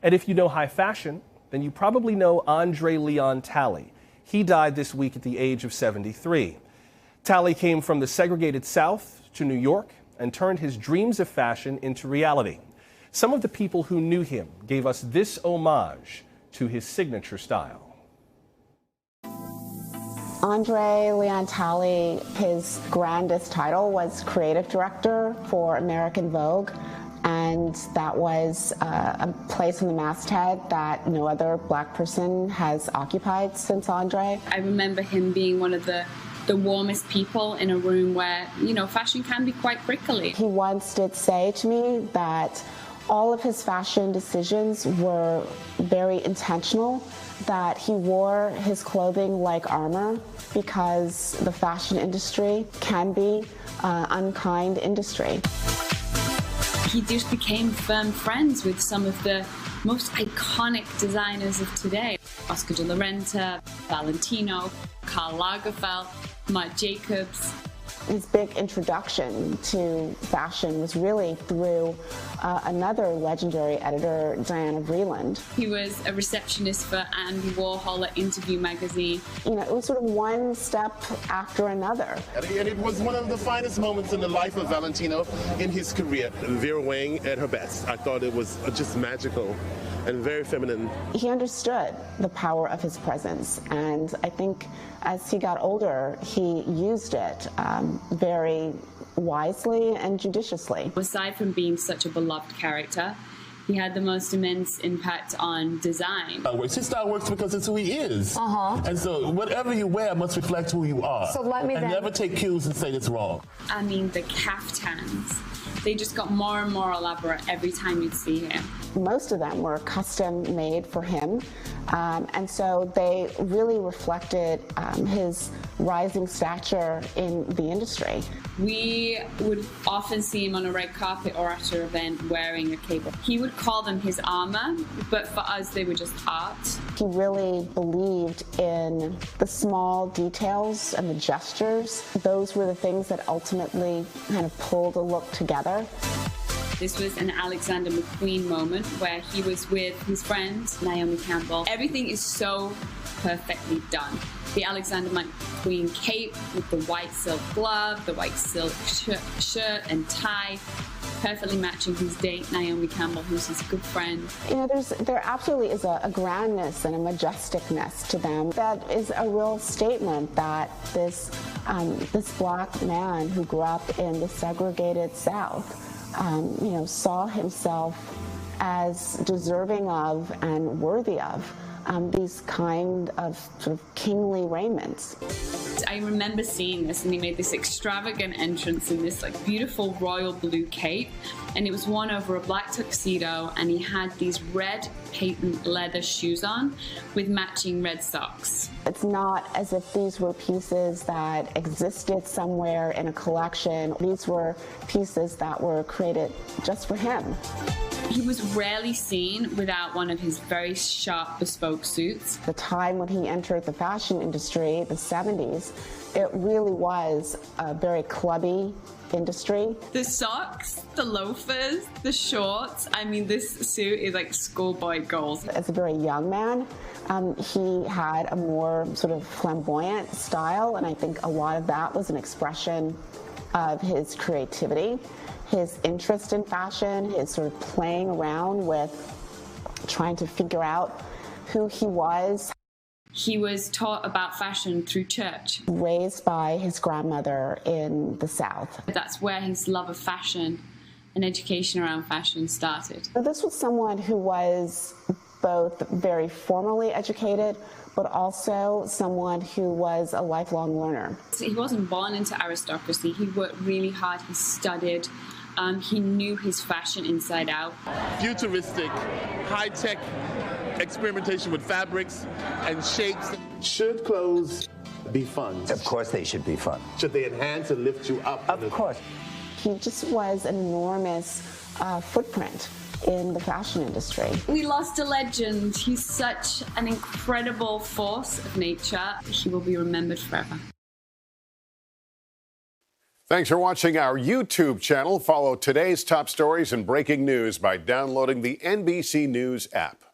And if you know high fashion, then you probably know André Leon Talley. He died this week at the age of 73. Talley came from the segregated South to New York and turned his dreams of fashion into reality. Some of the people who knew him gave us this homage to his signature style. André Leon Talley, his grandest title was creative director for American Vogue, and that was a place in the masthead that no other black person has occupied since André. I remember him being one of the warmest people in a room where, you know, fashion can be quite prickly. He once did say to me that all of his fashion decisions were very intentional, that he wore his clothing like armor because the fashion industry can be an unkind industry. He just became firm friends with some of the most iconic designers of today. Oscar de la Renta, Valentino, Karl Lagerfeld, Marc Jacobs. His big introduction to fashion was really through another legendary editor, Diana Vreeland. He was a receptionist for Andy Warhol at Interview magazine. You know, it was sort of one step after another. And it was one of the finest moments in the life of Valentino in his career. Vera Wang at her best. I thought it was just magical and very feminine. He understood the power of his presence, and I think as he got older, he used it very wisely and judiciously. Aside from being such a beloved character, he had the most immense impact on design. His style works because it's who he is. And so whatever you wear must reflect who you are. So let me and then never take cues and say it's wrong. I mean, the caftans. They just got more and more elaborate every time you'd see him. Most of them were custom made for him, and so they really reflected his rising stature in the industry. We would often see him on a red carpet or at an event wearing a cape. He would call them his armor, but for us they were just art. He really believed in the small details and the gestures. Those were the things that ultimately kind of pulled a look together. This was an Alexander McQueen moment where he was with his friend, Naomi Campbell. Everything is so perfectly done. The Alexander McQueen cape with the white silk glove, the white silk shirt and tie, perfectly matching his date, Naomi Campbell, who's his good friend. You know, there absolutely is a grandness and a majesticness to them that is a real statement that this black man who grew up in the segregated South, you know, saw himself as deserving of and worthy of these kind of sort of kingly raiments. I remember seeing this, and he made this extravagant entrance in this like beautiful royal blue cape, and it was worn over a black tuxedo, and he had these red patent leather shoes on with matching red socks. It's not as if these were pieces that existed somewhere in a collection. These were pieces that were created just for him. He was rarely seen without one of his very sharp bespoke suits. The time when he entered the fashion industry, the 70s, it really was a very clubby industry. The socks, the loafers, the shorts, I mean, this suit is like schoolboy goals. As a very young man, he had a more sort of flamboyant style, and I think a lot of that was an expression of his creativity, his interest in fashion, his sort of playing around with trying to figure out who he was. He was taught about fashion through church. Raised by his grandmother in the South. That's where his love of fashion and education around fashion started. So this was someone who was both very formally educated, but also someone who was a lifelong learner. He wasn't born into aristocracy. He worked really hard. He studied. He knew his fashion inside out. Futuristic, high-tech experimentation with fabrics and shapes. Should clothes be fun? Of course they should be fun. Should they enhance and lift you up? Of course. He just was an enormous footprint in the fashion industry. We lost a legend. He's such an incredible force of nature. He will be remembered forever. Thanks for watching our YouTube channel. Follow today's top stories and breaking news by downloading the NBC News app.